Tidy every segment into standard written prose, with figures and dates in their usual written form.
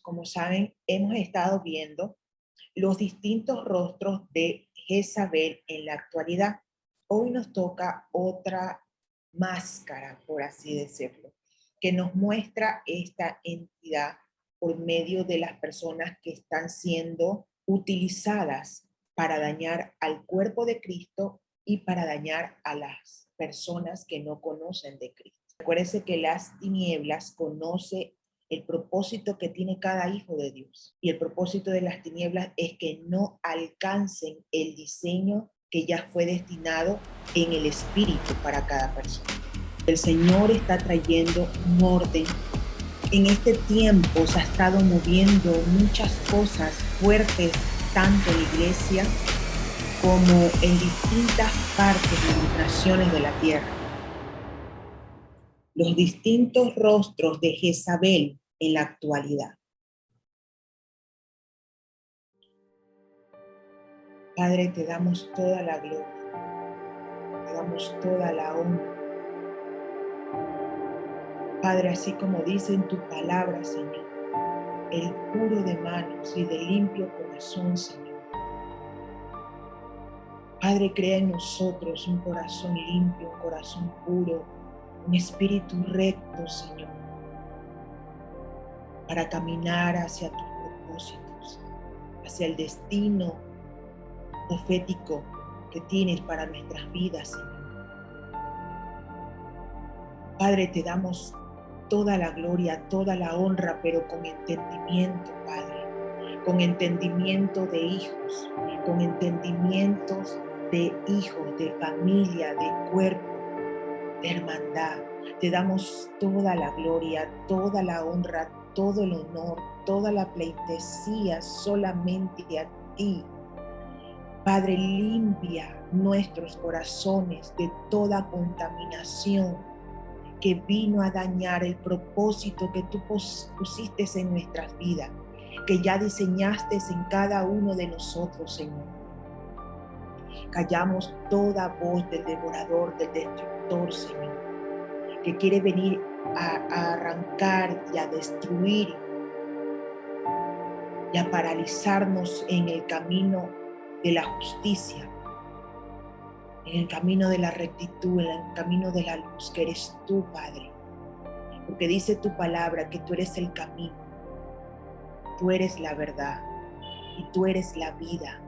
como saben, hemos estado viendo los distintos rostros de Jezabel en la actualidad. Hoy nos toca otra máscara, por así decirlo, que nos muestra esta entidad por medio de las personas que están siendo utilizadas para dañar al cuerpo de Cristo y para dañar a las personas que no conocen de Cristo. Acuérdense que las tinieblas conoce el propósito que tiene cada hijo de Dios. Y el propósito de las tinieblas es que no alcancen el diseño que ya fue destinado en el espíritu para cada persona. El Señor está trayendo un orden. En este tiempo se ha estado moviendo muchas cosas fuertes, tanto en la iglesia como en distintas partes y naciones de la tierra. Los distintos rostros de Jezabel en la actualidad. Padre, te damos toda la gloria, te damos toda la honra. Padre, así como dice en tu palabra, Señor, el puro de manos y de limpio corazón, Señor. Padre, crea en nosotros un corazón limpio, un corazón puro, un espíritu recto, Señor, para caminar hacia tus propósitos, hacia el destino profético que tienes para nuestras vidas, Señor. Padre, te damos toda la gloria, toda la honra, pero con entendimiento, Padre, con entendimiento de hijos, con entendimientos de hijos, de familia, de cuerpo, de hermandad. Te damos toda la gloria, toda la honra, todo el honor, toda la pleitesía solamente a ti. Padre, limpia nuestros corazones de toda contaminación que vino a dañar el propósito que tú pusiste en nuestras vidas, que ya diseñaste en cada uno de nosotros, Señor. Callamos toda voz del devorador, del destructor, Señor, que quiere venir a arrancar y a destruir y a paralizarnos en el camino de la justicia, en el camino de la rectitud, en el camino de la luz, que eres tú, Padre. Porque dice tu palabra que tú eres el camino, tú eres la verdad y tú eres la vida.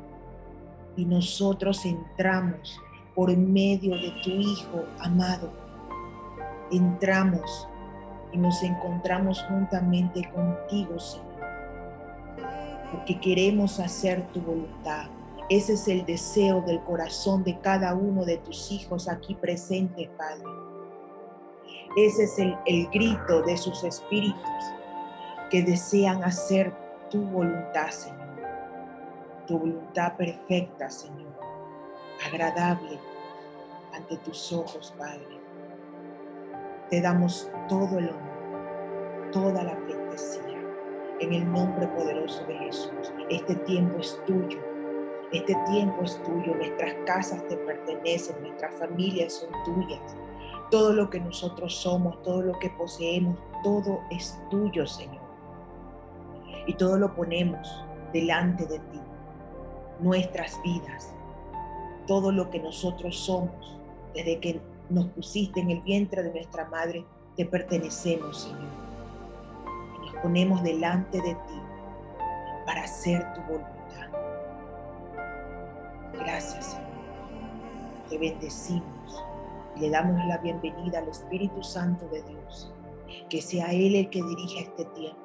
Y nosotros entramos por medio de tu Hijo amado. Entramos y nos encontramos juntamente contigo, Señor. Porque queremos hacer tu voluntad. Ese es el deseo del corazón de cada uno de tus hijos aquí presentes, Padre. Ese es el grito de sus espíritus que desean hacer tu voluntad, Señor. Tu voluntad perfecta, Señor. Agradable ante tus ojos, Padre. Te damos todo el honor, toda la pleitesía. En el nombre poderoso de Jesús. Este tiempo es tuyo. Este tiempo es tuyo. Nuestras casas te pertenecen. Nuestras familias son tuyas. Todo lo que nosotros somos, todo lo que poseemos, todo es tuyo, Señor. Y todo lo ponemos delante de ti. Nuestras vidas, todo lo que nosotros somos, desde que nos pusiste en el vientre de nuestra madre, te pertenecemos, Señor. Y nos ponemos delante de ti para hacer tu voluntad. Gracias, Señor. Te bendecimos y le damos la bienvenida al Espíritu Santo de Dios. Que sea Él el que dirija este tiempo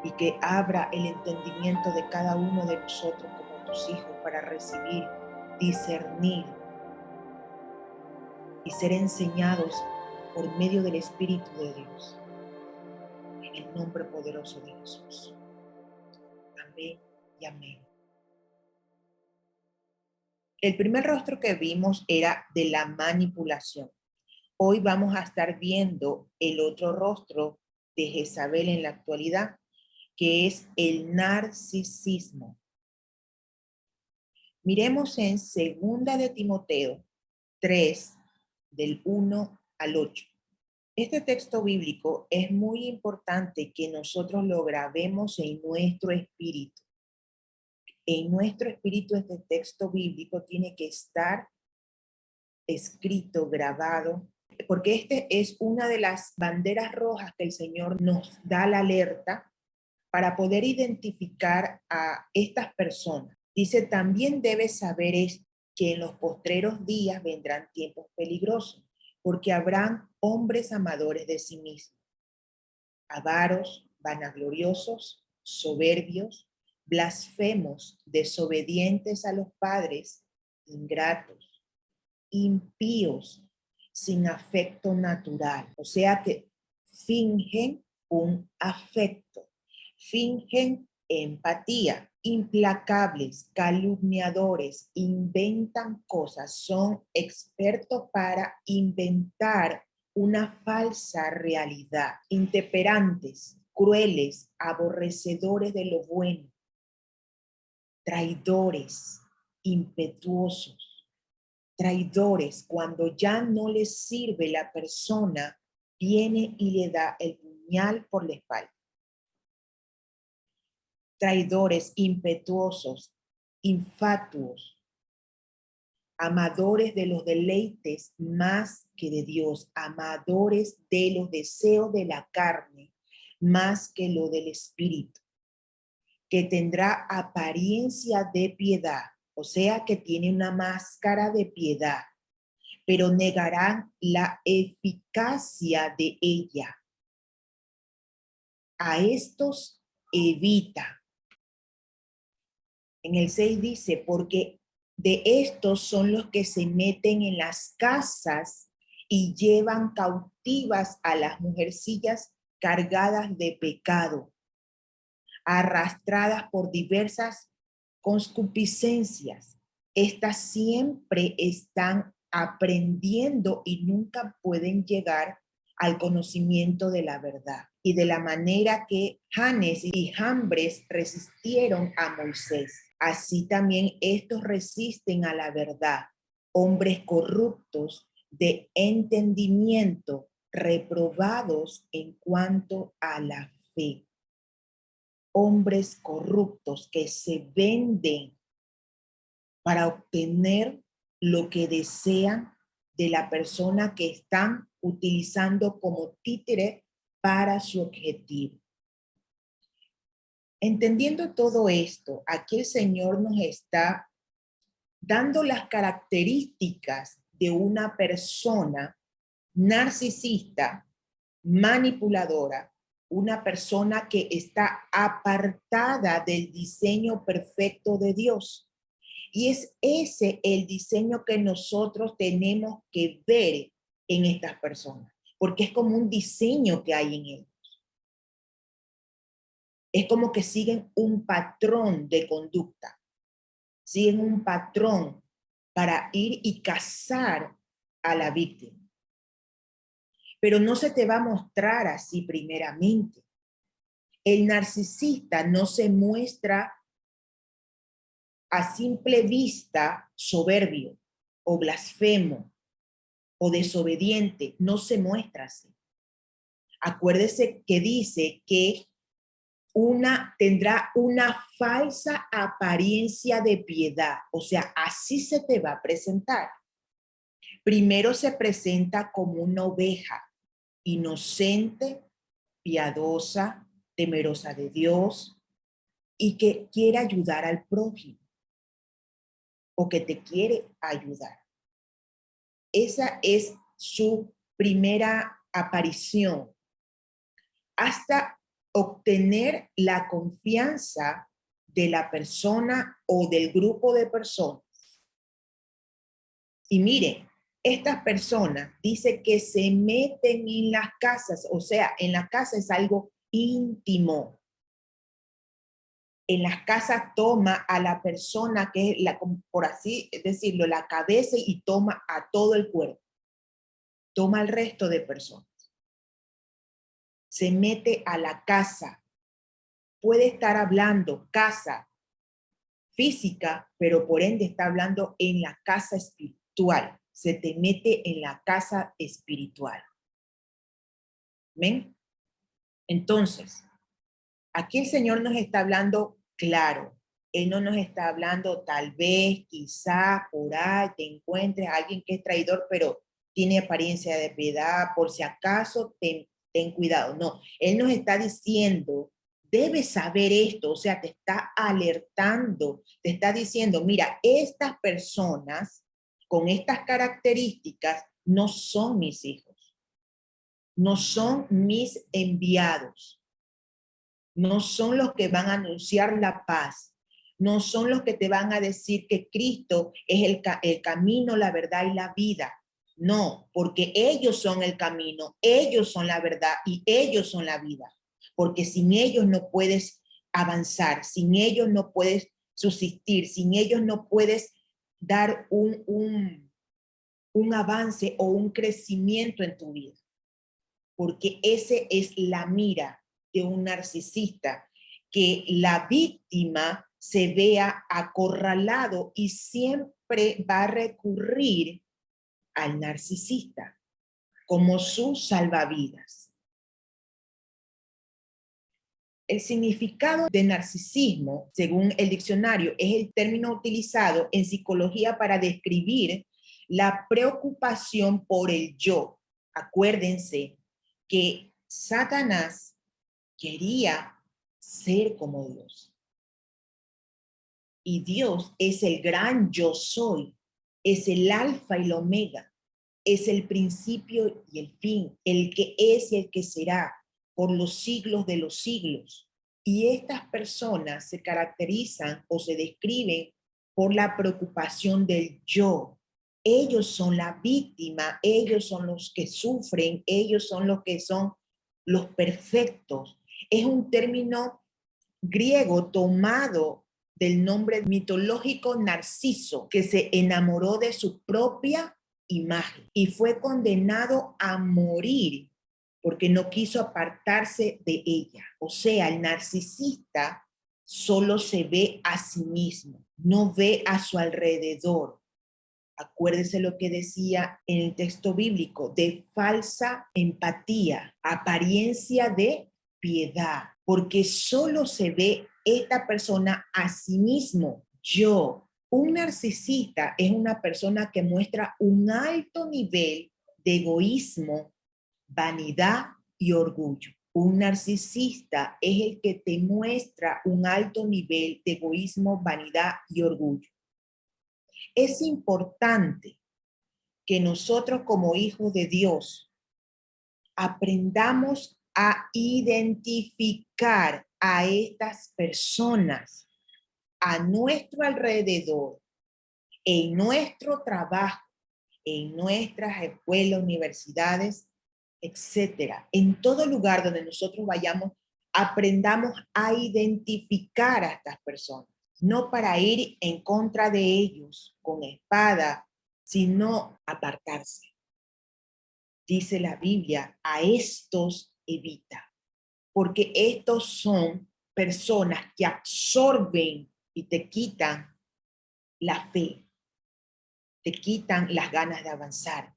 y que abra el entendimiento de cada uno de nosotros como tus hijos para recibir, discernir y ser enseñados por medio del Espíritu de Dios. En el nombre poderoso de Jesús. Amén y amén. El primer rostro que vimos era de la manipulación. Hoy vamos a estar viendo el otro rostro de Jezabel en la actualidad, que es el narcisismo. Miremos en 2 de Timoteo 3, del 1 al 8. Este texto bíblico es muy importante que nosotros lo grabemos en nuestro espíritu. En nuestro espíritu este texto bíblico tiene que estar escrito, grabado, porque este es una de las banderas rojas que el Señor nos da la alerta para poder identificar a estas personas. Dice, también debes saber esto, que en los postreros días vendrán tiempos peligrosos, porque habrán hombres amadores de sí mismos, avaros, vanagloriosos, soberbios, blasfemos, desobedientes a los padres, ingratos, impíos, sin afecto natural. O sea que fingen un afecto, fingen empatía, implacables, calumniadores, inventan cosas, son expertos para inventar una falsa realidad, intemperantes, crueles, aborrecedores de lo bueno, traidores, impetuosos, traidores, cuando ya no les sirve la persona, viene y le da el puñal por la espalda. Traidores, impetuosos, infatuos, amadores de los deleites más que de Dios, amadores de los deseos de la carne más que lo del espíritu, que tendrá apariencia de piedad, o sea que tiene una máscara de piedad, pero negarán la eficacia de ella. A estos evita. En el 6 dice, porque de estos son los que se meten en las casas y llevan cautivas a las mujercillas cargadas de pecado, arrastradas por diversas concupiscencias. Estas siempre están aprendiendo y nunca pueden llegar al conocimiento de la verdad. Y de la manera que Janes y Jambres resistieron a Moisés, así también estos resisten a la verdad. Hombres corruptos de entendimiento, reprobados en cuanto a la fe. Hombres corruptos que se venden para obtener lo que desean de la persona que están utilizando como títere para su objetivo. Entendiendo todo esto, aquí el Señor nos está dando las características de una persona narcisista, manipuladora, una persona que está apartada del diseño perfecto de Dios. Y es ese el diseño que nosotros tenemos que ver en estas personas, porque es como un diseño que hay en ellos. Es como que siguen un patrón de conducta, siguen un patrón para ir y cazar a la víctima. Pero no se te va a mostrar así primeramente. El narcisista no se muestra a simple vista soberbio o blasfemo o desobediente, no se muestra así. Acuérdese que dice que tendrá una falsa apariencia de piedad, o sea, así se te va a presentar. Primero se presenta como una oveja, inocente, piadosa, temerosa de Dios y que quiere ayudar al prójimo o que te quiere ayudar. Esa es su primera aparición hasta obtener la confianza de la persona o del grupo de personas. Y miren, estas personas dice que se meten en las casas, o sea, en la casa es algo íntimo. En las casas toma a la persona que es, por así decirlo, la cabeza y toma a todo el cuerpo. Toma al resto de personas. Se mete a la casa. Puede estar hablando casa física, pero por ende está hablando en la casa espiritual. Se te mete en la casa espiritual. ¿Ven? Entonces, aquí el Señor nos está hablando claro. Él no nos está hablando tal vez, quizá, por ahí te encuentres a alguien que es traidor, pero tiene apariencia de piedad, por si acaso, ten cuidado. No, Él nos está diciendo, debes saber esto, o sea, te está alertando, te está diciendo, mira, estas personas con estas características no son mis hijos, no son mis enviados, no son los que van a anunciar la paz, no son los que te van a decir que Cristo es el camino, la verdad y la vida. No, porque ellos son el camino, ellos son la verdad y ellos son la vida. Porque sin ellos no puedes avanzar, sin ellos no puedes subsistir, sin ellos no puedes dar un avance o un crecimiento en tu vida. Porque ese es la mira de un narcisista, que la víctima se vea acorralado y siempre va a recurrir al narcisista como su salvavidas. El significado de narcisismo, según el diccionario, es el término utilizado en psicología para describir la preocupación por el yo. Acuérdense que Satanás quería ser como Dios. Y Dios es el gran yo soy, es el alfa y el omega, es el principio y el fin, el que es y el que será por los siglos de los siglos. Y estas personas se caracterizan o se describen por la preocupación del yo. Ellos son la víctima, ellos son los que sufren, ellos son los que son los perfectos. Es un término griego tomado del nombre mitológico Narciso, que se enamoró de su propia imagen y fue condenado a morir porque no quiso apartarse de ella. O sea, el narcisista solo se ve a sí mismo, no ve a su alrededor. Acuérdese lo que decía en el texto bíblico, de falsa empatía, apariencia de piedad, porque solo se ve esta persona a sí mismo, yo. Un narcisista es una persona que muestra un alto nivel de egoísmo, vanidad y orgullo. Un narcisista es el que te muestra un alto nivel de egoísmo, vanidad y orgullo. Es importante que nosotros como hijos de Dios aprendamos a identificar a estas personas a nuestro alrededor, en nuestro trabajo, en nuestras escuelas, universidades, etcétera. En todo lugar donde nosotros vayamos, aprendamos a identificar a estas personas, no para ir en contra de ellos con espada, sino apartarse. Dice la Biblia, a estos evita, porque estos son personas que absorben y te quitan la fe, te quitan las ganas de avanzar,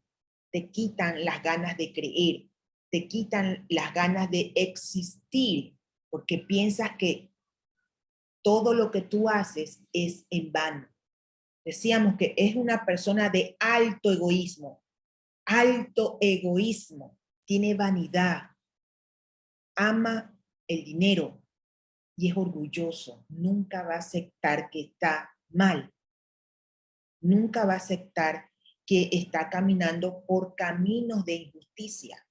te quitan las ganas de creer, te quitan las ganas de existir, porque piensas que todo lo que tú haces es en vano. Decíamos que es una persona de alto egoísmo, tiene vanidad, ama el dinero y es orgulloso. Nunca va a aceptar que está mal. Nunca va a aceptar que está caminando por caminos de injusticia.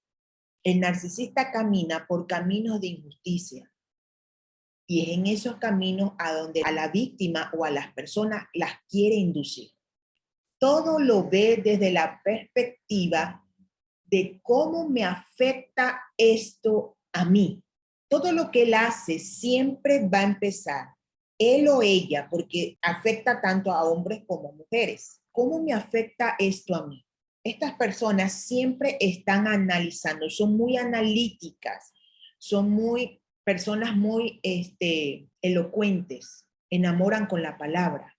El narcisista camina por caminos de injusticia. Y es en esos caminos a donde a la víctima o a las personas las quiere inducir. Todo lo ve desde la perspectiva de cómo me afecta esto a mí. Todo lo que él hace siempre va a empezar, él o ella, porque afecta tanto a hombres como a mujeres. ¿Cómo me afecta esto a mí? Estas personas siempre están analizando, son muy analíticas, son personas muy elocuentes, enamoran con la palabra.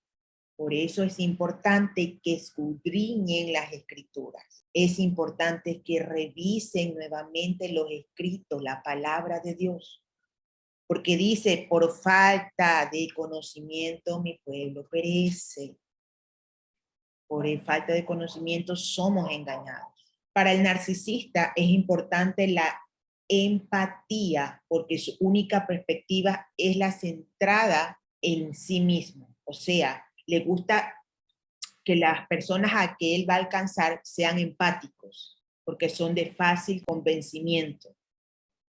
Por eso es importante que escudriñen las escrituras. Es importante que revisen nuevamente los escritos, la palabra de Dios. Porque dice, por falta de conocimiento mi pueblo perece. Por falta de conocimiento somos engañados. Para el narcisista es importante la empatía porque su única perspectiva es la centrada en sí mismo. O sea, le gusta que las personas a que él va a alcanzar sean empáticos porque son de fácil convencimiento.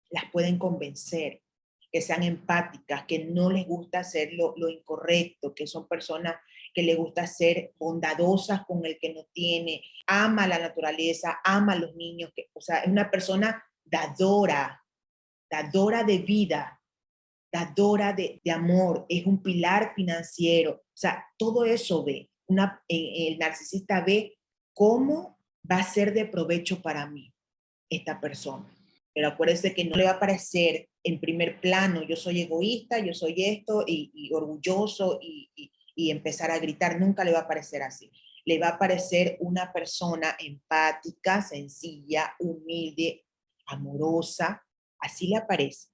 Las pueden convencer, que sean empáticas, que no les gusta hacer lo incorrecto, que son personas que les gusta ser bondadosas con el que no tiene, ama la naturaleza, ama a los niños, o sea, es una persona dadora, dadora de vida, dadora de amor, es un pilar financiero, o sea, todo eso ve, el narcisista ve cómo va a ser de provecho para mí esta persona. Pero acuérdese que no le va a parecer en primer plano, yo soy egoísta, yo soy esto, y orgulloso, y empezar a gritar, nunca le va a parecer así. Le va a parecer una persona empática, sencilla, humilde, amorosa, así le aparece,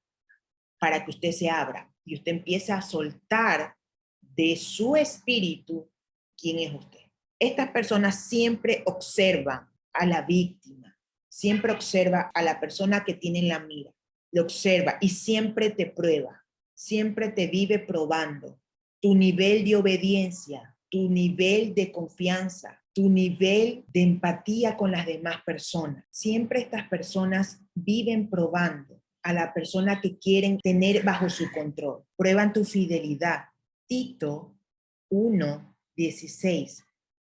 para que usted se abra y usted empiece a soltar de su espíritu quién es usted. Estas personas siempre observan a la víctima, siempre observa a la persona que tiene en la mira, le observa y siempre te prueba, siempre te vive probando tu nivel de obediencia, tu nivel de confianza, tu nivel de empatía con las demás personas. Siempre estas personas viven probando a la persona que quieren tener bajo su control. Prueban tu fidelidad. Tito 1:16.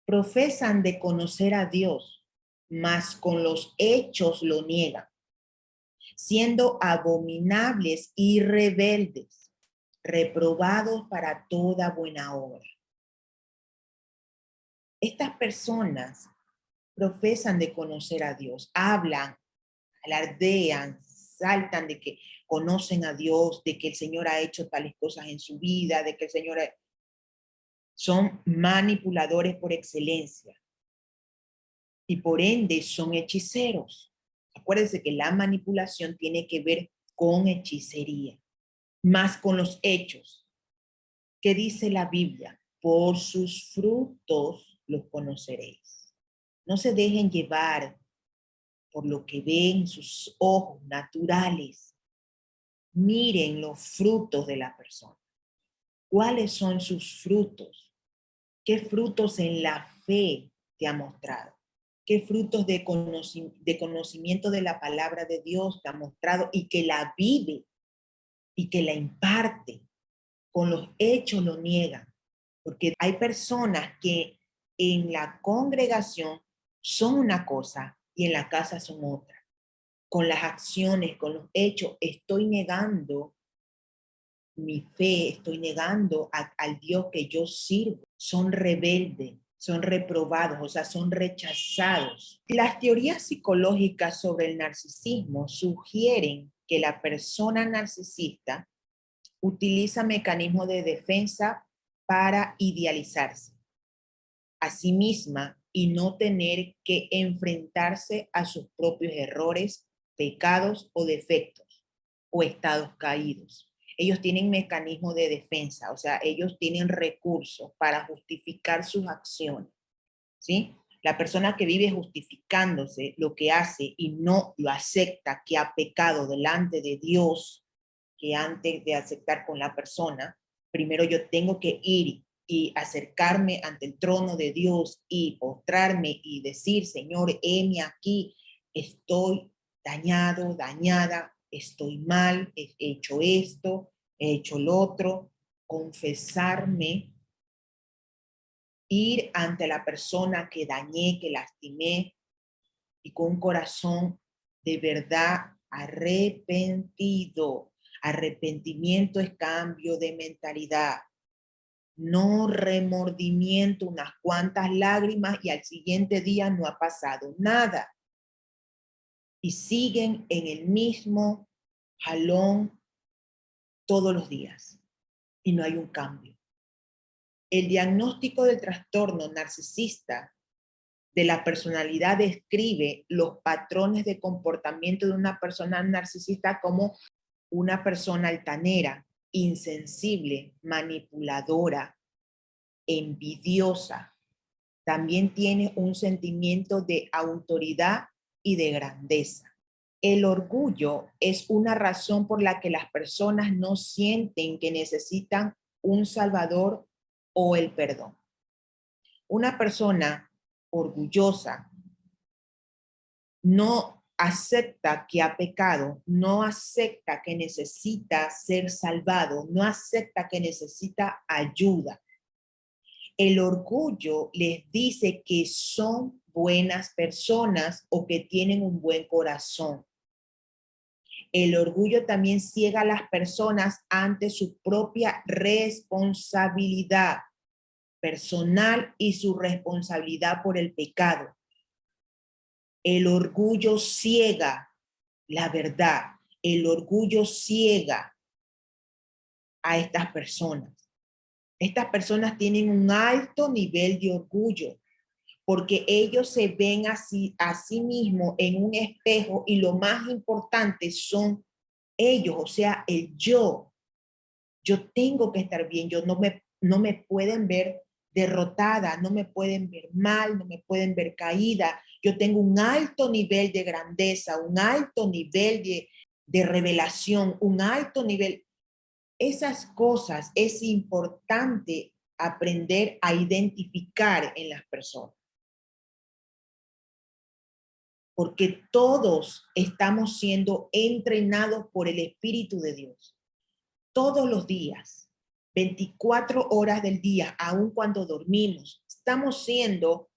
Profesan de conocer a Dios, mas con los hechos lo niegan, siendo abominables y rebeldes, reprobados para toda buena obra. Estas personas profesan de conocer a Dios, hablan, alardean, saltan de que conocen a Dios, de que el Señor ha hecho tales cosas en su vida, de que el Señor son manipuladores por excelencia y por ende son hechiceros. Acuérdense que la manipulación tiene que ver con hechicería, más con los hechos. ¿Qué dice la Biblia? Por sus frutos los conoceréis. No se dejen llevar por lo que ven sus ojos naturales. Miren los frutos de la persona. ¿Cuáles son sus frutos? ¿Qué frutos en la fe te ha mostrado? ¿Qué frutos de conocimiento de la palabra de Dios te ha mostrado y que la vive y que la imparte? Con los hechos lo niegan, porque hay personas que en la congregación son una cosa y en la casa son otra. Con las acciones, con los hechos, estoy negando mi fe, estoy negando al Dios que yo sirvo. Son rebeldes, son reprobados, o sea, son rechazados. Las teorías psicológicas sobre el narcisismo sugieren que la persona narcisista utiliza mecanismos de defensa para idealizarse a sí misma y no tener que enfrentarse a sus propios errores, pecados o defectos o estados caídos. Ellos tienen mecanismos de defensa, o sea, ellos tienen recursos para justificar sus acciones, ¿sí? La persona que vive justificándose lo que hace y no lo acepta que ha pecado delante de Dios, que antes de aceptar con la persona, primero yo tengo que ir y acercarme ante el trono de Dios y postrarme y decir, Señor, heme aquí, estoy dañado, dañada, estoy mal, he hecho esto, he hecho lo otro, confesarme, ir ante la persona que dañé, que lastimé, y con un corazón de verdad arrepentido. Arrepentimiento es cambio de mentalidad, no remordimiento, unas cuantas lágrimas y al siguiente día no ha pasado nada. Y siguen en el mismo jalón todos los días y no hay un cambio. El diagnóstico del trastorno narcisista de la personalidad describe los patrones de comportamiento de una persona narcisista como una persona altanera, insensible, manipuladora, envidiosa. También tiene un sentimiento de autoridad y de grandeza. El orgullo es una razón por la que las personas no sienten que necesitan un salvador o el perdón. Una persona orgullosa no acepta que ha pecado, no acepta que necesita ser salvado, no acepta que necesita ayuda. El orgullo les dice que son buenas personas o que tienen un buen corazón. El orgullo también ciega a las personas ante su propia responsabilidad personal y su responsabilidad por el pecado. El orgullo ciega la verdad. El orgullo ciega a estas personas. Estas personas tienen un alto nivel de orgullo porque ellos se ven así, a sí mismos en un espejo y lo más importante son ellos, o sea, el yo. Yo tengo que estar bien, no me pueden ver derrotada, no me pueden ver mal, no me pueden ver caída. Yo tengo un alto nivel de grandeza, un alto nivel de revelación, un alto nivel. Esas cosas es importante aprender a identificar en las personas. Porque todos estamos siendo entrenados por el Espíritu de Dios. Todos los días, 24 horas del día, aun cuando dormimos, estamos siendo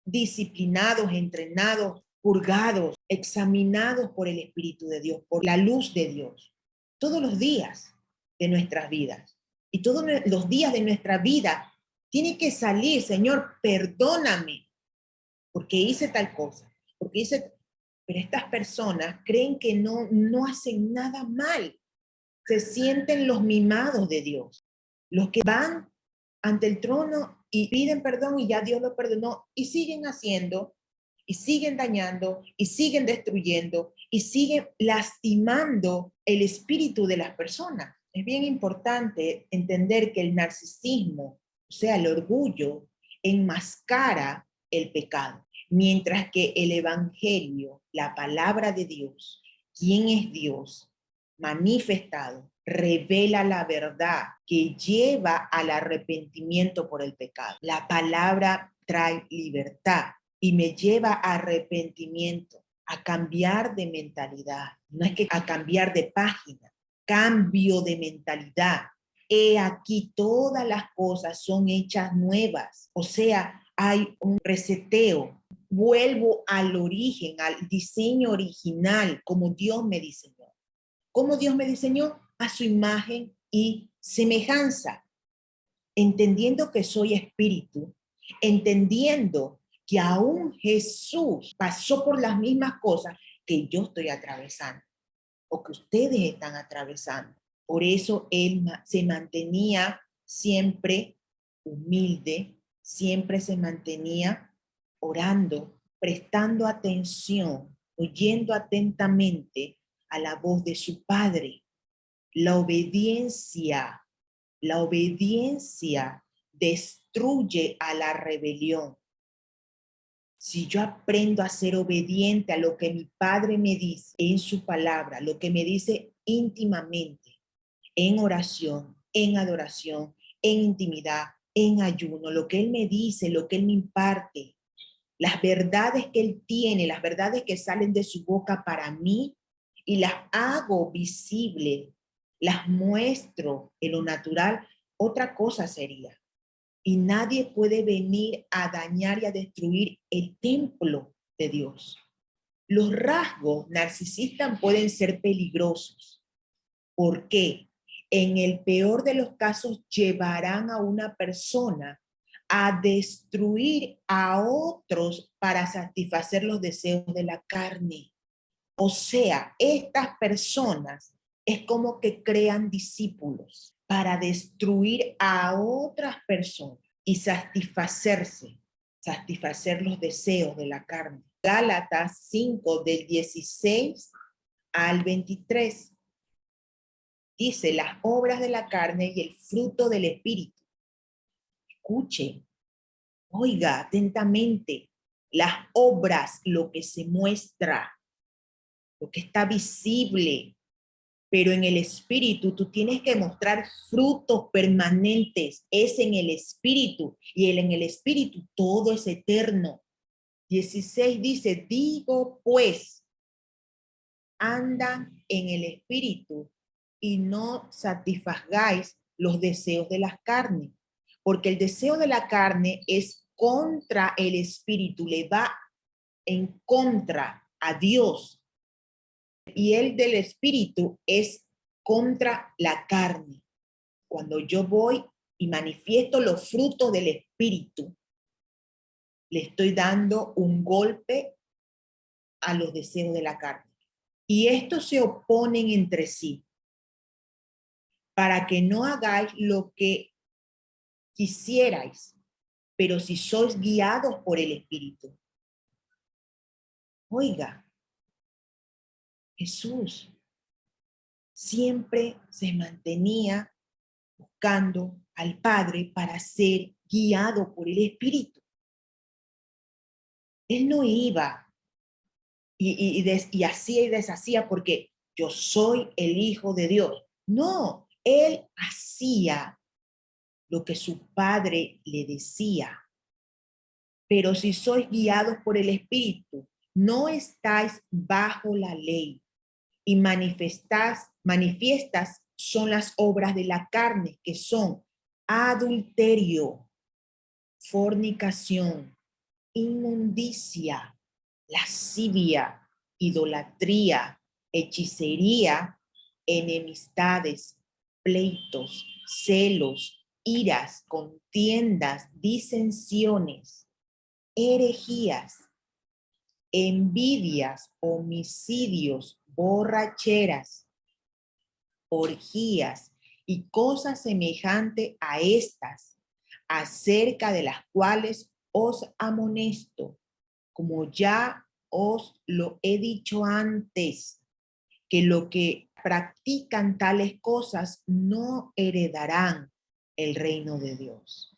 disciplinados, entrenados, purgados, examinados por el Espíritu de Dios, por la luz de Dios, todos los días de nuestras vidas. Y todos los días de nuestra vida tiene que salir, Señor, perdóname, porque hice tal cosa, porque hice... Pero estas personas creen que no hacen nada mal. Se sienten los mimados de Dios, los que van ante el trono y piden perdón y ya Dios lo perdonó y siguen haciendo y siguen dañando y siguen destruyendo y siguen lastimando el espíritu de las personas. Es bien importante entender que el narcisismo, o sea, el orgullo, enmascara el pecado, mientras que el evangelio, la palabra de Dios, ¿quién es Dios? Manifestado, revela la verdad que lleva al arrepentimiento por el pecado. La palabra trae libertad y me lleva a arrepentimiento, a cambiar de mentalidad. No es que a cambiar de página, cambio de mentalidad. He aquí todas las cosas son hechas nuevas. O sea, hay un reseteo. Vuelvo al origen, al diseño original, como Dios me diseñó. ¿Cómo Dios me diseñó? A su imagen y semejanza. Entendiendo que soy espíritu, entendiendo que aún Jesús pasó por las mismas cosas que yo estoy atravesando o que ustedes están atravesando. Por eso él se mantenía siempre humilde, siempre se mantenía orando, prestando atención, oyendo atentamente a la voz de su Padre. La obediencia destruye a la rebelión. Si yo aprendo a ser obediente a lo que mi Padre me dice en su palabra, lo que me dice íntimamente, en oración, en adoración, en intimidad, en ayuno, lo que Él me dice, lo que Él me imparte, las verdades que Él tiene, las verdades que salen de su boca para mí, y las hago visible, las muestro en lo natural, otra cosa sería. Y nadie puede venir a dañar y a destruir el templo de Dios. Los rasgos narcisistas pueden ser peligrosos. ¿Por qué? En el peor de los casos llevarán a una persona a destruir a otros para satisfacer los deseos de la carne. O sea, estas personas Es como que crean discípulos para destruir a otras personas y satisfacer los deseos de la carne. Gálatas 5 del 16 al 23 dice las obras de la carne y el fruto del espíritu. Escuche, oiga atentamente las obras, lo que se muestra, lo que está visible, pero en el espíritu tú tienes que mostrar frutos permanentes, es en el espíritu, y en el espíritu todo es eterno. 16 dice, digo pues, andan en el espíritu y no satisfagáis los deseos de la carne, porque el deseo de la carne es contra el espíritu, le va en contra a Dios, y el del espíritu es contra la carne. Cuando yo voy y manifiesto los frutos del espíritu, le estoy dando un golpe a los deseos de la carne. Y estos se oponen entre sí para que no hagáis lo que quisierais, pero si sois guiados por el espíritu. Oiga, Jesús siempre se mantenía buscando al Padre para ser guiado por el Espíritu. Él no iba y hacía y deshacía porque yo soy el Hijo de Dios. No, él hacía lo que su Padre le decía. Pero si sois guiados por el Espíritu, no estáis bajo la ley y manifiestas son las obras de la carne, que son adulterio, fornicación, inmundicia, lascivia, idolatría, hechicería, enemistades, pleitos, celos, iras, contiendas, disensiones, herejías, envidias, homicidios, borracheras, orgías y cosas semejantes a estas, acerca de las cuales os amonesto, como ya os lo he dicho antes, que lo que practican tales cosas no heredarán el reino de Dios.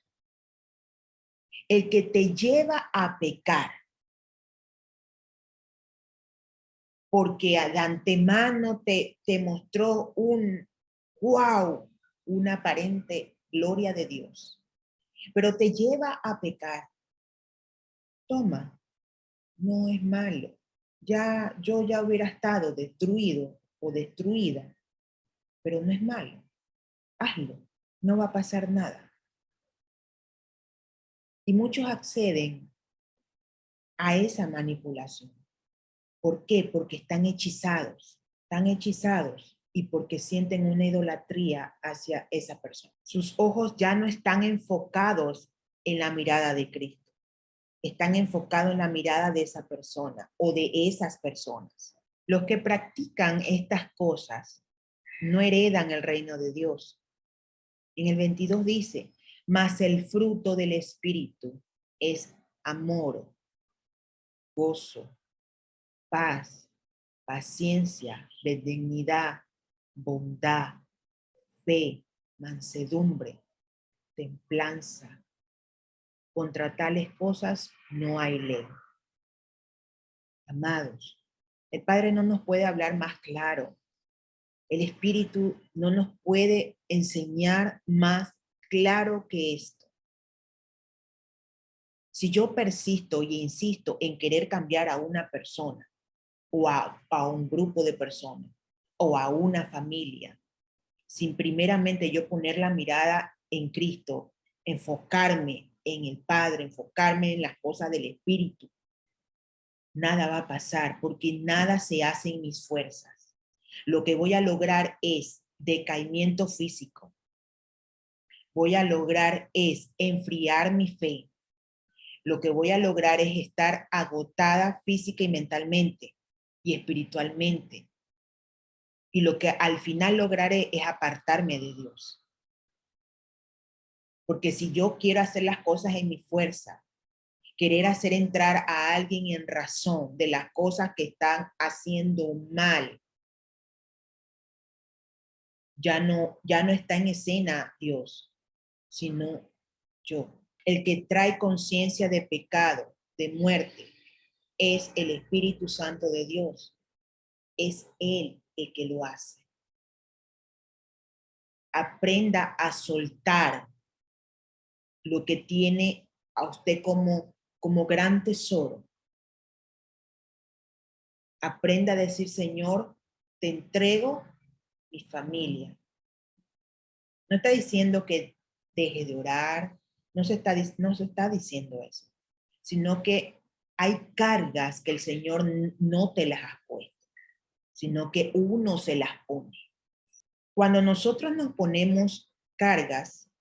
El que te lleva a pecar, porque de antemano te mostró una aparente gloria de Dios, pero te lleva a pecar. Toma, no es malo. Yo ya hubiera estado destruido o destruida, pero no es malo. Hazlo, no va a pasar nada. Y muchos acceden a esa manipulación. ¿Por qué? Porque están hechizados y porque sienten una idolatría hacia esa persona. Sus ojos ya no están enfocados en la mirada de Cristo, están enfocados en la mirada de esa persona o de esas personas. Los que practican estas cosas no heredan el reino de Dios. En el 22 dice, mas el fruto del Espíritu es amor, gozo, paz, paciencia, benignidad, bondad, fe, mansedumbre, templanza. Contra tales cosas no hay ley. Amados, el Padre no nos puede hablar más claro. El Espíritu no nos puede enseñar más claro que esto. Si yo persisto y insisto en querer cambiar a una persona o a un grupo de personas o a una familia, sin primeramente yo poner la mirada en Cristo, enfocarme en el Padre, enfocarme en las cosas del Espíritu, nada va a pasar porque nada se hace en mis fuerzas. Lo que voy a lograr es decaimiento físico. Voy a lograr es enfriar mi fe. Lo que voy a lograr es estar agotada física y mentalmente y espiritualmente. Y lo que al final lograré es apartarme de Dios. Porque si yo quiero hacer las cosas en mi fuerza, querer hacer entrar a alguien en razón de las cosas que están haciendo mal, ya no está en escena Dios, sino yo. El que trae conciencia de pecado, de muerte, es el Espíritu Santo de Dios. Es Él el que lo hace. Aprenda a soltar lo que tiene a usted como gran tesoro. Aprenda a decir, Señor, te entrego mi familia. No está diciendo que deje de orar, no se está diciendo eso, sino que hay cargas que el Señor no te las ha puesto, sino que uno se las pone. Cuando nosotros nos ponemos cargas,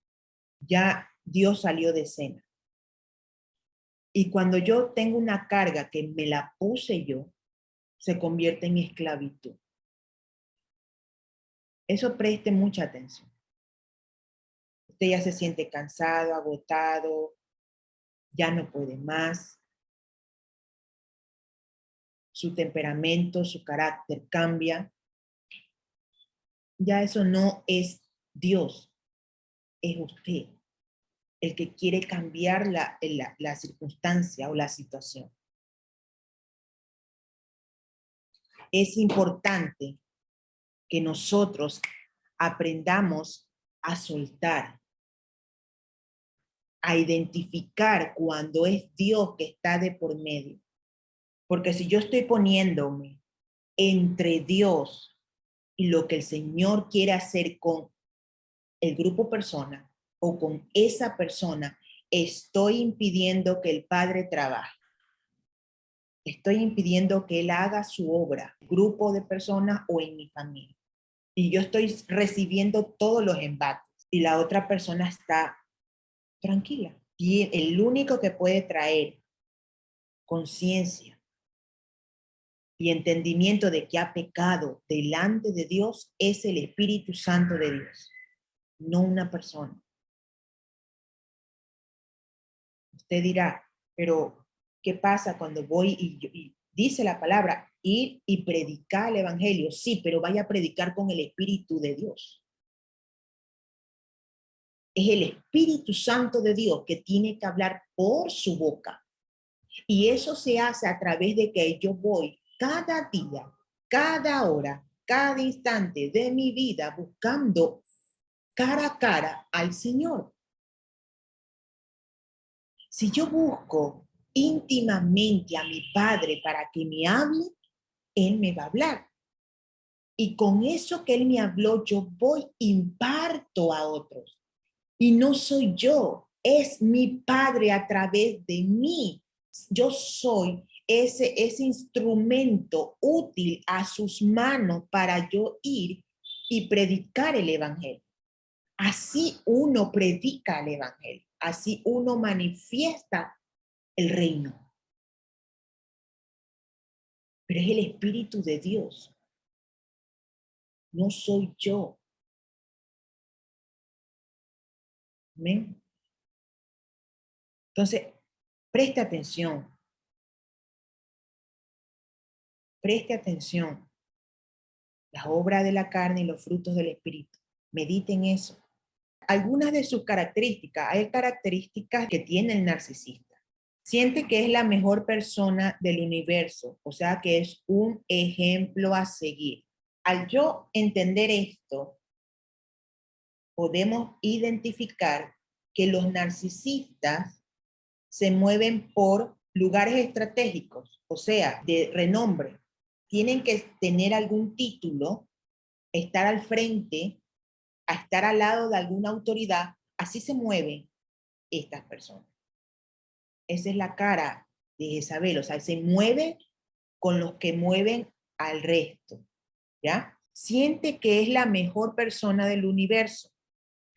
ya Dios salió de escena. Y cuando yo tengo una carga que me la puse yo, se convierte en esclavitud. Eso preste mucha atención. Usted ya se siente cansado, agotado, ya no puede más. Su temperamento, su carácter cambia. Ya eso no es Dios, es usted el que quiere cambiar la circunstancia o la situación. Es importante que nosotros aprendamos a soltar, a identificar cuando es Dios que está de por medio. Porque si yo estoy poniéndome entre Dios y lo que el Señor quiere hacer con el grupo persona o con esa persona, estoy impidiendo que el Padre trabaje. Estoy impidiendo que Él haga su obra, grupo de personas o en mi familia. Y yo estoy recibiendo todos los embates y la otra persona está tranquila. Y el único que puede traer conciencia y entendimiento de que ha pecado delante de Dios es el Espíritu Santo de Dios, no una persona. Usted dirá, pero ¿qué pasa cuando voy y dice la palabra, ir y predicar el Evangelio? Sí, pero vaya a predicar con el Espíritu de Dios. Es el Espíritu Santo de Dios que tiene que hablar por su boca. Y eso se hace a través de que yo voy cada día, cada hora, cada instante de mi vida buscando cara a cara al Señor. Si yo busco íntimamente a mi Padre para que me hable, Él me va a hablar. Y con eso que Él me habló, yo voy, imparto a otros. Y no soy yo, es mi Padre a través de mí. Yo soy ese instrumento útil a sus manos para yo ir y predicar el Evangelio. Así uno predica el Evangelio, así uno manifiesta el reino. Pero es el Espíritu de Dios, no soy yo. ¿Amén? Entonces, preste atención, preste atención. La obra de la carne y los frutos del Espíritu. Mediten eso. Algunas de sus características, hay características que tiene el narcisista. Siente que es la mejor persona del universo, o sea que es un ejemplo a seguir. Al yo entender esto, podemos identificar que los narcisistas se mueven por lugares estratégicos, o sea, de renombre. Tienen que tener algún título, estar al frente, a estar al lado de alguna autoridad. Así se mueven estas personas. Esa es la cara de Jezabel, o sea, se mueve con los que mueven al resto, ¿ya? Siente que es la mejor persona del universo.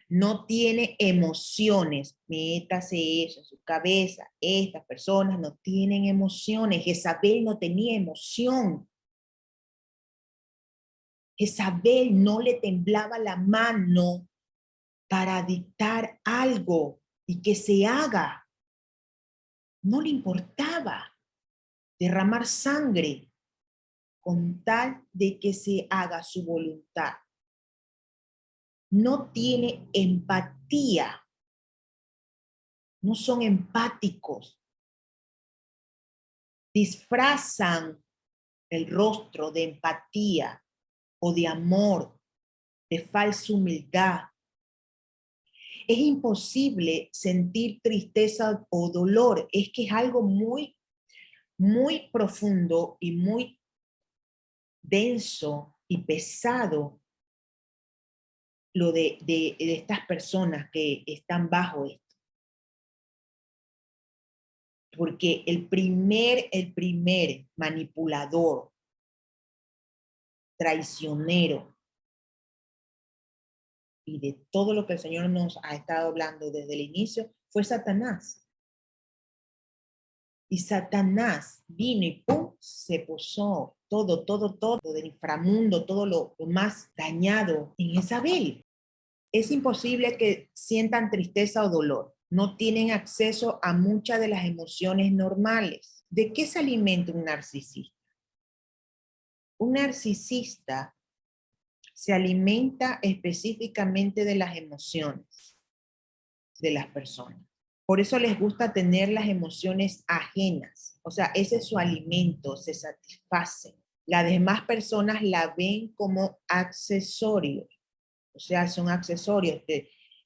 No tiene emociones. Métase eso en su cabeza. Estas personas no tienen emociones. Jezabel no tenía emoción. Jezabel no le temblaba la mano para dictar algo y que se haga. No le importaba derramar sangre con tal de que se haga su voluntad. No tiene empatía, no son empáticos. Disfrazan el rostro de empatía o de amor, de falsa humildad. Es imposible sentir tristeza o dolor, es que es algo muy, muy profundo y muy denso y pesado lo de estas personas que están bajo esto. Porque el primer manipulador, traicionero, y de todo lo que el Señor nos ha estado hablando desde el inicio, fue Satanás. Y Satanás vino y ¡pum! Se posó todo del inframundo, todo lo más dañado en Jezabel. Es imposible que sientan tristeza o dolor. No tienen acceso a muchas de las emociones normales. ¿De qué se alimenta un narcisista? Un narcisista se alimenta específicamente de las emociones de las personas. Por eso les gusta tener las emociones ajenas. O sea, ese es su alimento, se satisface. Las demás personas la ven como accesorios. O sea, son accesorios.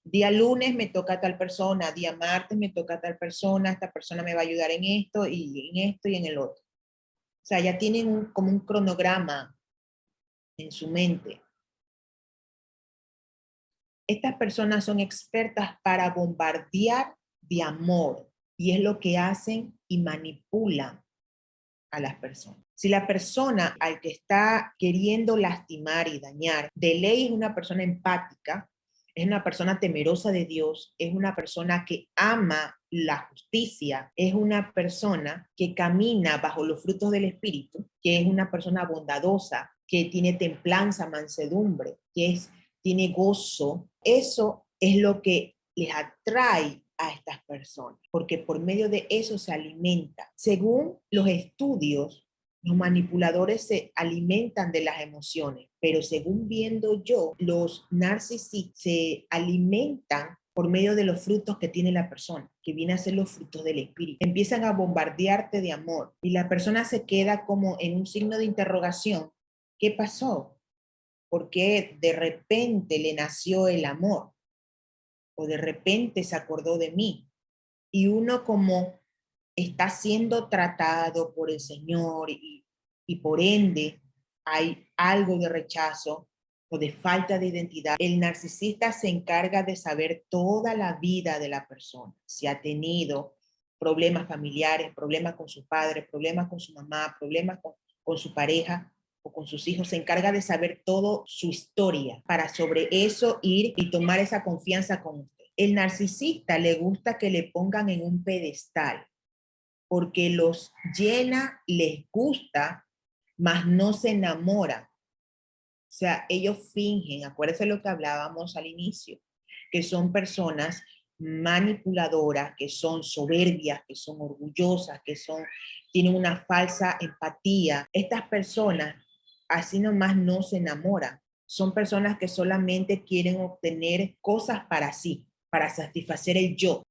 Día lunes me toca a tal persona, día martes me toca a tal persona, esta persona me va a ayudar en esto y en el otro. O sea, ya tienen como un cronograma en su mente. Estas personas son expertas para bombardear de amor y es lo que hacen y manipulan a las personas. Si la persona al que está queriendo lastimar y dañar de ley es una persona empática, es una persona temerosa de Dios, es una persona que ama la justicia, es una persona que camina bajo los frutos del Espíritu, que es una persona bondadosa, que tiene templanza, mansedumbre, tiene gozo, eso es lo que les atrae a estas personas, porque por medio de eso se alimenta. Según los estudios, los manipuladores se alimentan de las emociones, pero según viendo yo, los narcisistas se alimentan por medio de los frutos que tiene la persona, que viene a ser los frutos del espíritu. Empiezan a bombardearte de amor y la persona se queda como en un signo de interrogación. ¿Qué pasó? ¿Por qué de repente le nació el amor? O de repente se acordó de mí. Y uno como está siendo tratado por el Señor y por ende hay algo de rechazo o de falta de identidad, el narcisista se encarga de saber toda la vida de la persona, si ha tenido problemas familiares, problemas con su padre, problemas con su mamá, problemas con su pareja o con sus hijos, se encarga de saber todo su historia para sobre eso ir y tomar esa confianza con usted. El narcisista le gusta que le pongan en un pedestal porque los llena, les gusta, mas no se enamora. O sea, ellos fingen, acuérdense lo que hablábamos al inicio, que son personas manipuladoras, que son soberbias, que son orgullosas, tienen una falsa empatía. Estas personas así nomás no se enamoran. Son personas que solamente quieren obtener cosas para sí, para satisfacer el yo.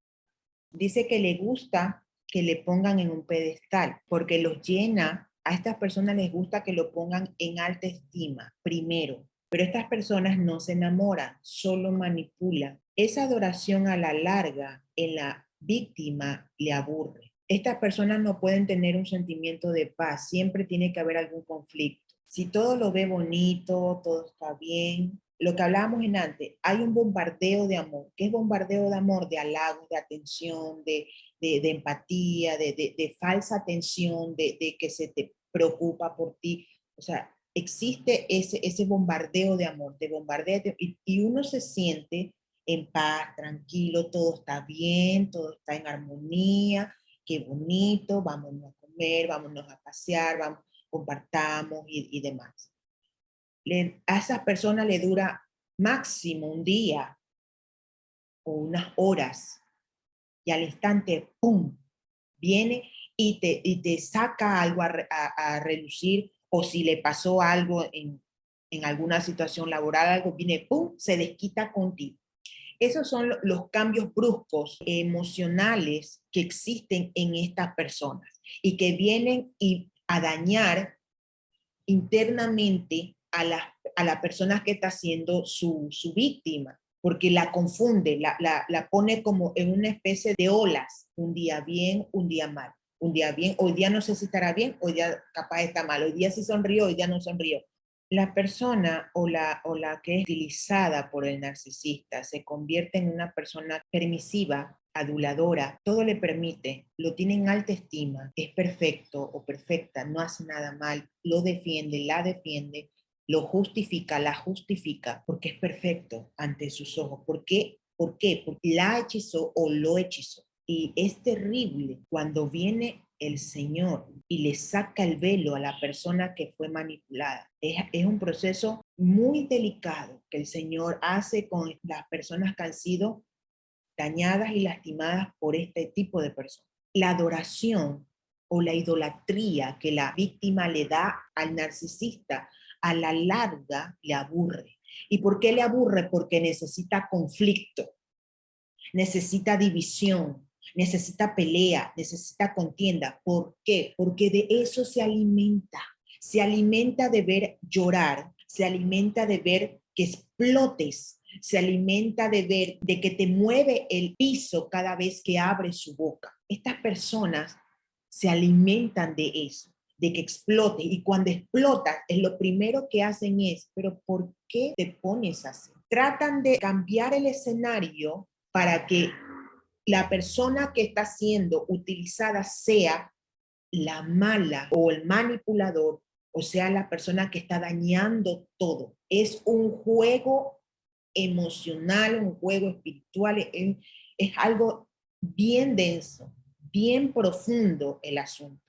Dice que le gusta que le pongan en un pedestal, porque los llena, a estas personas les gusta que lo pongan en alta estima, primero. Pero estas personas no se enamoran, solo manipulan. Esa adoración a la larga en la víctima le aburre. Estas personas no pueden tener un sentimiento de paz, siempre tiene que haber algún conflicto. Si todo lo ve bonito, todo está bien, lo que hablábamos en antes, hay un bombardeo de amor. ¿Qué es bombardeo de amor? De halagos, de atención, de empatía, de falsa atención, de que se te preocupa por ti. O sea, existe ese bombardeo de amor, de bombardeo, y uno se siente en paz, tranquilo, todo está bien, todo está en armonía, qué bonito, vámonos a comer, vámonos a pasear, vamos, compartamos y demás. a esas personas le dura máximo un día o unas horas y al instante, ¡pum!, viene y te saca algo a relucir, o si le pasó algo en alguna situación laboral, algo viene, ¡pum!, se desquita contigo. Esos son los cambios bruscos emocionales que existen en estas personas y que vienen a dañar internamente a la persona que está siendo su víctima, porque la confunde, la pone como en una especie de olas, un día bien, un día mal, un día bien, hoy día no sé si estará bien, hoy día capaz está mal, hoy día sí sonrió, hoy día no sonrió. La persona o la que es utilizada por el narcisista se convierte en una persona permisiva, aduladora, todo le permite, lo tiene en alta estima, es perfecto o perfecta, no hace nada mal, lo defiende, la defiende, lo justifica, la justifica, porque es perfecto ante sus ojos. ¿Por qué? ¿Por qué? Porque la hechizó o lo hechizó. Y es terrible cuando viene el Señor y le saca el velo a la persona que fue manipulada. Es un proceso muy delicado que el Señor hace con las personas que han sido dañadas y lastimadas por este tipo de personas. La adoración o la idolatría que la víctima le da al narcisista, a la larga le aburre. ¿Y por qué le aburre? Porque necesita conflicto, necesita división, necesita pelea, necesita contienda. ¿Por qué? Porque de eso se alimenta. Se alimenta de ver llorar, se alimenta de ver que explotes, se alimenta de ver, de que te mueve el piso cada vez que abre su boca. Estas personas se alimentan de eso, de que explote. Y cuando explota, es lo primero que hacen es, pero ¿por qué te pones así? Tratan de cambiar el escenario para que la persona que está siendo utilizada sea la mala o el manipulador, o sea, la persona que está dañando todo. Es un juego emocional, un juego espiritual, es algo bien denso, bien profundo el asunto.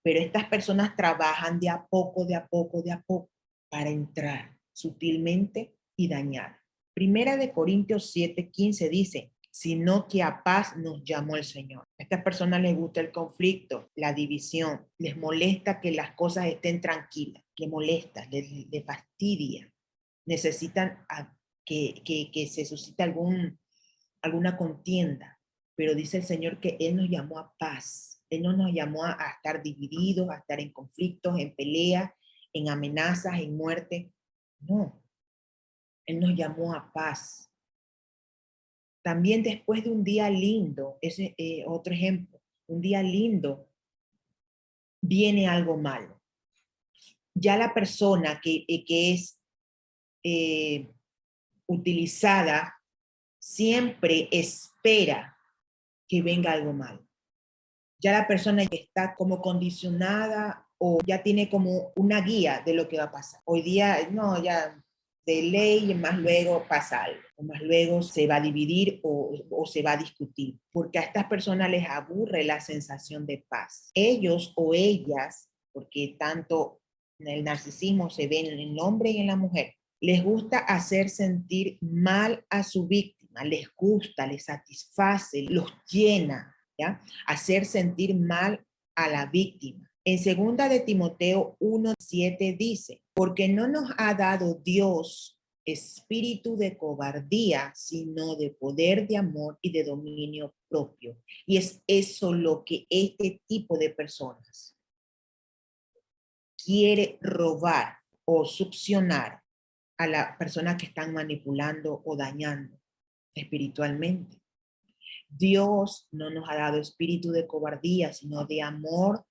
Pero estas personas trabajan de a poco, de a poco, de a poco, para entrar sutilmente y dañar. Primera de Corintios 7:15 dice, sino que a paz nos llamó el Señor. A estas personas les gusta el conflicto, la división, les molesta que las cosas estén tranquilas, les molesta, les fastidia, necesitan que se suscite alguna contienda, pero dice el Señor que Él nos llamó a paz. Él no nos llamó a estar divididos, a estar en conflictos, en peleas, en amenazas, en muerte. No, Él nos llamó a paz. También después de un día lindo, ese otro ejemplo, un día lindo, viene algo malo. Ya la persona que es eh, utilizada siempre espera que venga algo malo. Ya la persona que está como condicionada o ya tiene como una guía de lo que va a pasar. Hoy día, no, ya de ley, más luego pasa algo, o más luego se va a dividir o se va a discutir, porque a estas personas les aburre la sensación de paz. Ellos o ellas, porque tanto en el narcisismo se ve en el hombre y en la mujer, les gusta hacer sentir mal a su víctima, les gusta, les satisface, los llena, ¿ya? Hacer sentir mal a la víctima. En segunda de Timoteo 1:7 dice, porque no nos ha dado Dios espíritu de cobardía, sino de poder, de amor y de dominio propio. Y es eso lo que este tipo de personas quiere robar o succionar a la persona que están manipulando o dañando espiritualmente. Dios no nos ha dado espíritu de cobardía, sino de amor,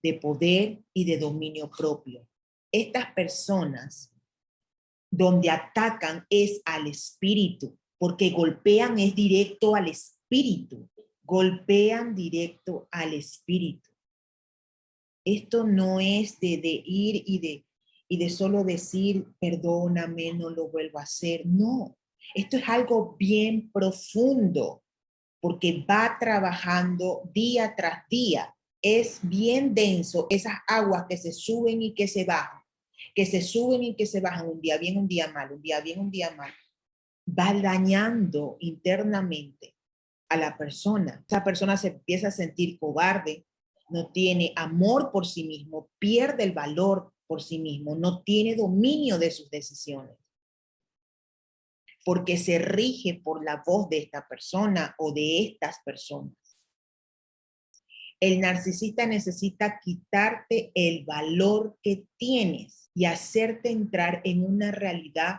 de poder y de dominio propio. Estas personas donde atacan es al espíritu, porque golpean es directo al espíritu, golpean directo al espíritu. Esto no es de ir y de solo decir, perdóname, no lo vuelvo a hacer. No, esto es algo bien profundo, porque va trabajando día tras día. Es bien denso esas aguas que se suben y que se bajan. que se suben y que se bajan, un día bien, un día mal, un día bien, un día mal, va dañando internamente a la persona. Esa persona se empieza a sentir cobarde, no tiene amor por sí mismo, pierde el valor por sí mismo, no tiene dominio de sus decisiones, porque se rige por la voz de esta persona o de estas personas. El narcisista necesita quitarte el valor que tienes y hacerte entrar en una realidad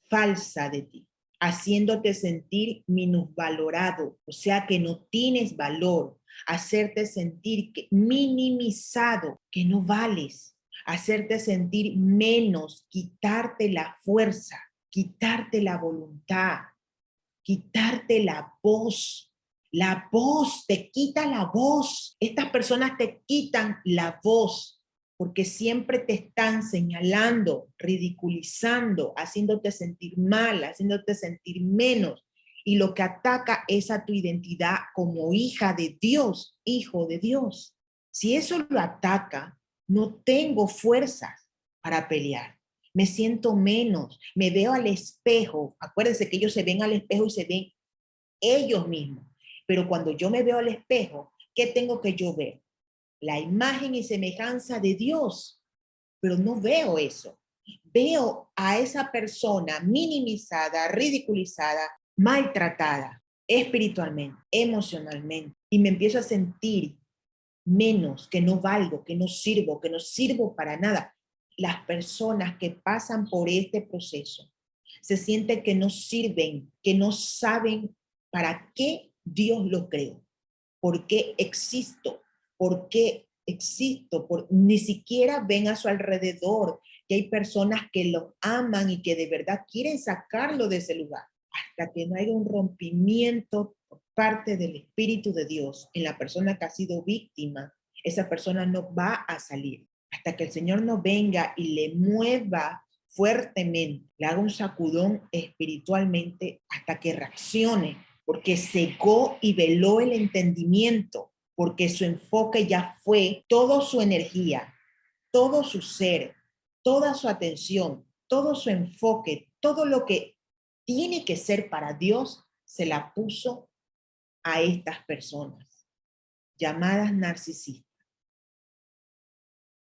falsa de ti, haciéndote sentir minusvalorado, o sea que no tienes valor, hacerte sentir minimizado, que no vales, hacerte sentir menos, quitarte la fuerza, quitarte la voluntad, quitarte la voz. La voz, te quita la voz. Estas personas te quitan la voz porque siempre te están señalando, ridiculizando, haciéndote sentir mal, haciéndote sentir menos. Y lo que ataca es a tu identidad como hija de Dios, hijo de Dios. Si eso lo ataca, no tengo fuerzas para pelear. Me siento menos, me veo al espejo. Acuérdense que ellos se ven al espejo y se ven ellos mismos. Pero cuando yo me veo al espejo, ¿qué tengo que yo ver? La imagen y semejanza de Dios. Pero no veo eso. Veo a esa persona minimizada, ridiculizada, maltratada espiritualmente, emocionalmente. Y me empiezo a sentir menos, que no valgo, que no sirvo para nada. Las personas que pasan por este proceso se sienten que no sirven, que no saben para qué Dios los creó, por qué existo, por qué existo, ni siquiera ven a su alrededor que hay personas que los aman y que de verdad quieren sacarlo de ese lugar, hasta que no haya un rompimiento por parte del Espíritu de Dios en la persona que ha sido víctima. Esa persona no va a salir hasta que el Señor no venga y le mueva fuertemente, le haga un sacudón espiritualmente hasta que reaccione, porque cegó y veló el entendimiento, porque su enfoque ya fue toda su energía, todo su ser, toda su atención, todo su enfoque, todo lo que tiene que ser para Dios, se la puso a estas personas llamadas narcisistas.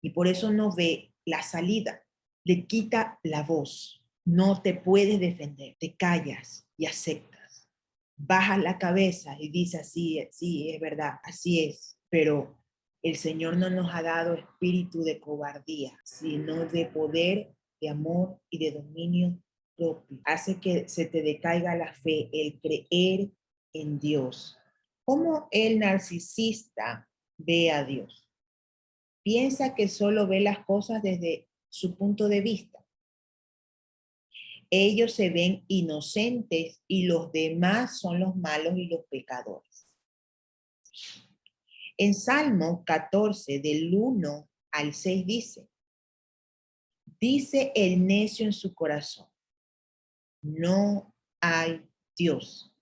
Y por eso no ve la salida, le quita la voz, no te puedes defender, te callas y aceptas. Bajas la cabeza y dices, así es, sí, es verdad, así es, pero el Señor no nos ha dado espíritu de cobardía, sino de poder, de amor y de dominio propio. Hace que se te decaiga la fe, el creer en Dios. ¿Cómo el narcisista ve a Dios? Piensa que solo ve las cosas desde su punto de vista. Ellos se ven inocentes y los demás son los malos y los pecadores. En Salmo 14, del 1 al 6 dice el necio en su corazón, no hay Dios.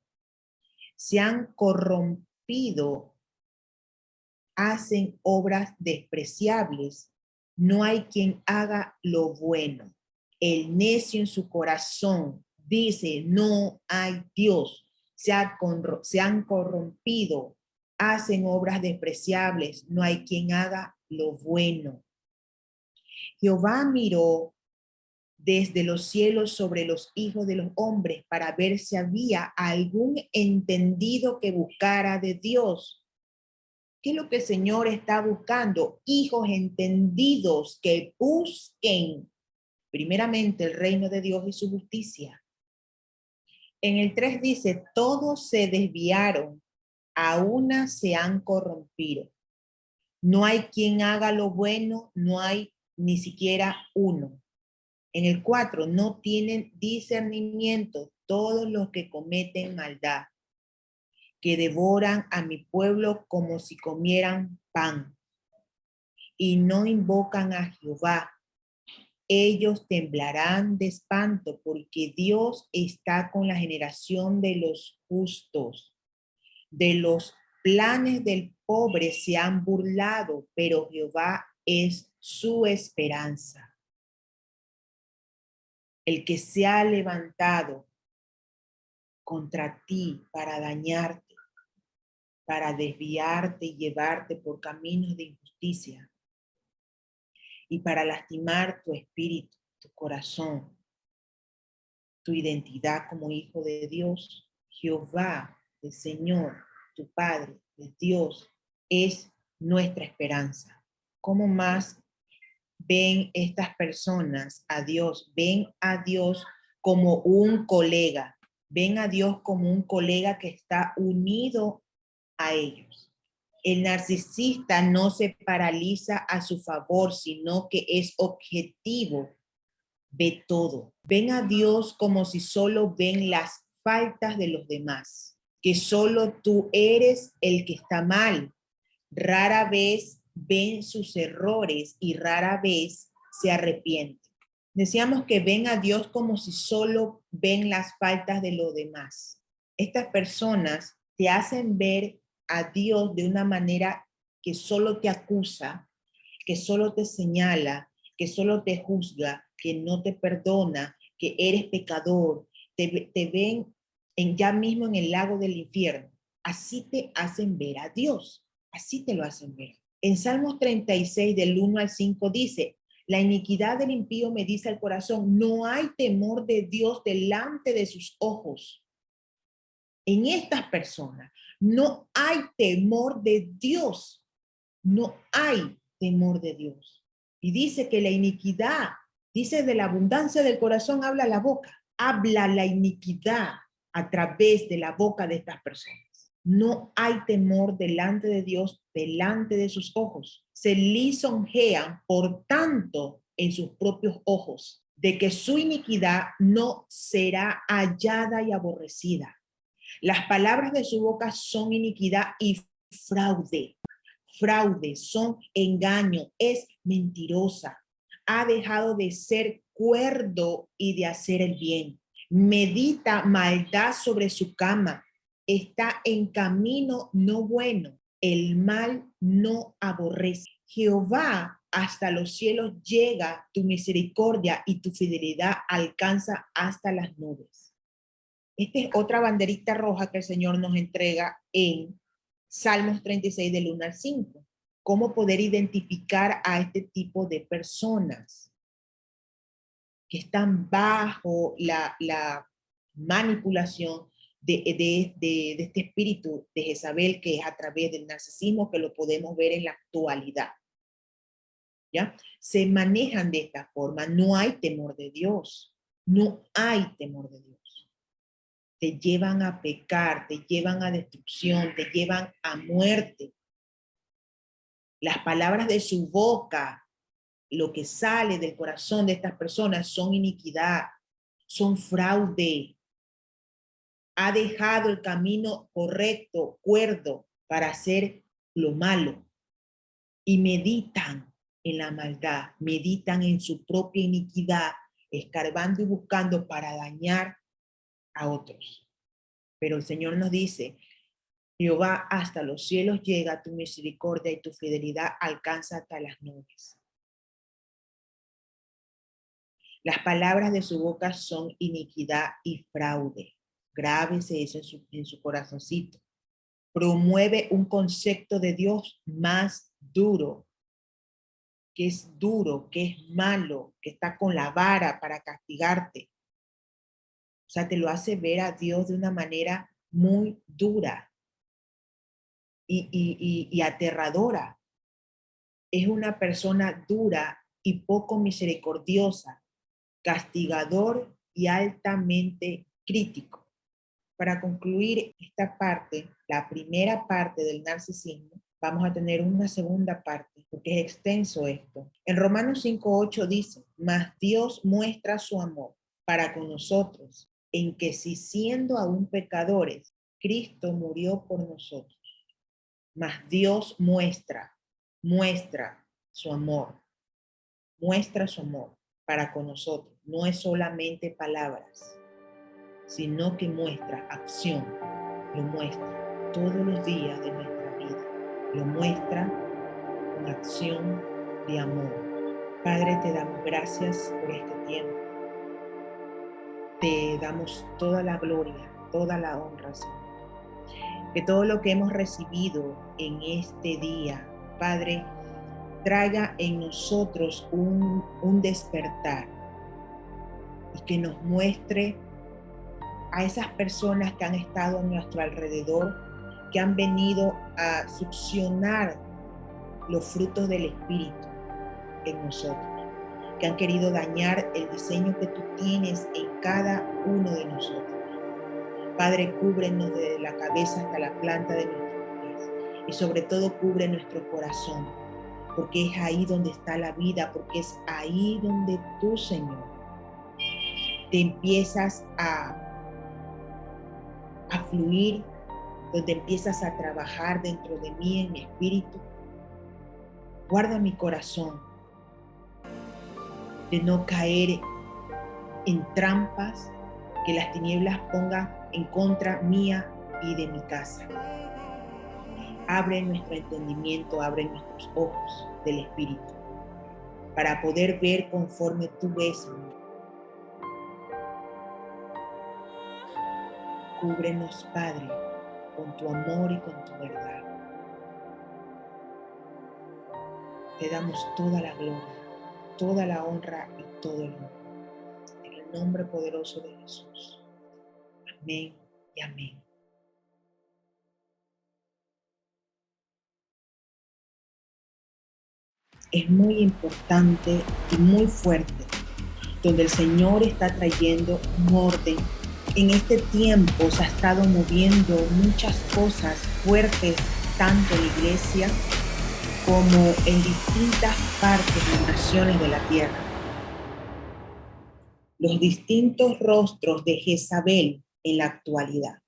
Se han corrompido, hacen obras despreciables, no hay quien haga lo bueno. El necio en su corazón dice, no hay Dios, se han corrompido, hacen obras despreciables, no hay quien haga lo bueno. Jehová miró desde los cielos sobre los hijos de los hombres para ver si había algún entendido que buscara de Dios. ¿Qué es lo que el Señor está buscando? Hijos entendidos que busquen primeramente el reino de Dios y su justicia. En el 3 dice, todos se desviaron, a una se han corrompido. No hay quien haga lo bueno, no hay ni siquiera uno. En el 4, no tienen discernimiento todos los que cometen maldad, que devoran a mi pueblo como si comieran pan, y no invocan a Jehová. Ellos temblarán de espanto porque Dios está con la generación de los justos. De los planes del pobre se han burlado, pero Jehová es su esperanza. el que se ha levantado contra ti para dañarte, para desviarte y llevarte por caminos de injusticia y para lastimar tu espíritu, tu corazón, tu identidad como hijo de Dios. Jehová, el Señor, tu Padre, el Dios, es nuestra esperanza. ¿Cómo más ven estas personas a Dios? Ven a Dios como un colega, ven a Dios como un colega que está unido a ellos. El narcisista no se paraliza a su favor, sino que es objetivo, ve todo. Ven a Dios como si solo ven las faltas de los demás, que solo tú eres el que está mal. Rara vez ven sus errores y rara vez se arrepienten. Decíamos que ven a Dios como si solo ven las faltas de los demás. Estas personas te hacen ver a Dios de una manera que solo te acusa, que solo te señala, que solo te juzga, que no te perdona, que eres pecador. Te ven ya mismo en el lago del infierno. Así te hacen ver a Dios. Así te lo hacen ver. En Salmos 36, del 1 al 5 dice: la iniquidad del impío me dice al corazón, no hay temor de Dios delante de sus ojos. En estas personas no hay temor de Dios. No hay temor de Dios. Y dice que la iniquidad, dice, de la abundancia del corazón habla la boca. Habla la iniquidad a través de la boca de estas personas. No hay temor delante de Dios, delante de sus ojos. Se lisonjean, por tanto, en sus propios ojos, de que su iniquidad no será hallada y aborrecida. Las palabras de su boca son iniquidad y fraude. Fraude, son engaño, es mentirosa. Ha dejado de ser cuerdo y de hacer el bien. Medita maldad sobre su cama. Está en camino no bueno. El mal no aborrece. Jehová, hasta los cielos llega tu misericordia y tu fidelidad alcanza hasta las nubes. Esta es otra banderita roja que el Señor nos entrega en Salmos 36 del 1 al 5. ¿Cómo poder identificar a este tipo de personas que están bajo la manipulación de este espíritu de Jezabel, que es a través del narcisismo, que lo podemos ver en la actualidad? ¿Ya? Se manejan de esta forma. No hay temor de Dios. No hay temor de Dios. Te llevan a pecar, te llevan a destrucción, te llevan a muerte. Las palabras de su boca, lo que sale del corazón de estas personas son iniquidad, son fraude. Ha dejado el camino correcto, cuerdo, para hacer lo malo. Y meditan en la maldad, meditan en su propia iniquidad, escarbando y buscando para dañar a otros. Pero el Señor nos dice: Jehová, hasta los cielos llega tu misericordia y tu fidelidad alcanza hasta las nubes. Las palabras de su boca son iniquidad y fraude. Grábese eso en su corazoncito. Promueve un concepto de Dios más duro, que es duro, que es malo, que está con la vara para castigarte. O sea, te lo hace ver a Dios de una manera muy dura y aterradora. Es una persona dura y poco misericordiosa, castigador y altamente crítico. Para concluir esta parte, la primera parte del narcisismo, vamos a tener una segunda parte, porque es extenso esto. En Romanos 5:8 dice: mas Dios muestra su amor para con nosotros, en que si siendo aún pecadores, Cristo murió por nosotros. Mas Dios muestra muestra su amor para con nosotros. No es solamente palabras, sino que muestra acción, lo muestra todos los días de nuestra vida, lo muestra con acción de amor. Padre, te damos gracias por este tiempo. Te damos toda la gloria, toda la honra, Señor. Que todo lo que hemos recibido en este día, Padre, traiga en nosotros un despertar y que nos muestre a esas personas que han estado a nuestro alrededor, que han venido a succionar los frutos del Espíritu en nosotros, que han querido dañar el diseño que tú tienes en cada uno de nosotros. Padre, cúbrenos desde la cabeza hasta la planta de nuestros pies y sobre todo cubre nuestro corazón, porque es ahí donde está la vida, porque es ahí donde tú, Señor, te empiezas a fluir, donde empiezas a trabajar dentro de mí en mi espíritu. Guarda mi corazón de no caer en trampas que las tinieblas pongan en contra mía y de mi casa. Abre nuestro entendimiento, abre nuestros ojos del espíritu para poder ver conforme tú ves, Señor. Cúbrenos, Padre, con tu amor y con tu verdad. Te damos toda la gloria, toda la honra y todo el honor. En el nombre poderoso de Jesús. Amén y amén. Es muy importante y muy fuerte, donde el Señor está trayendo un orden. En este tiempo se ha estado moviendo muchas cosas fuertes, tanto en la iglesia como en distintas partes y naciones de la tierra. Los distintos rostros de Jezabel en la actualidad.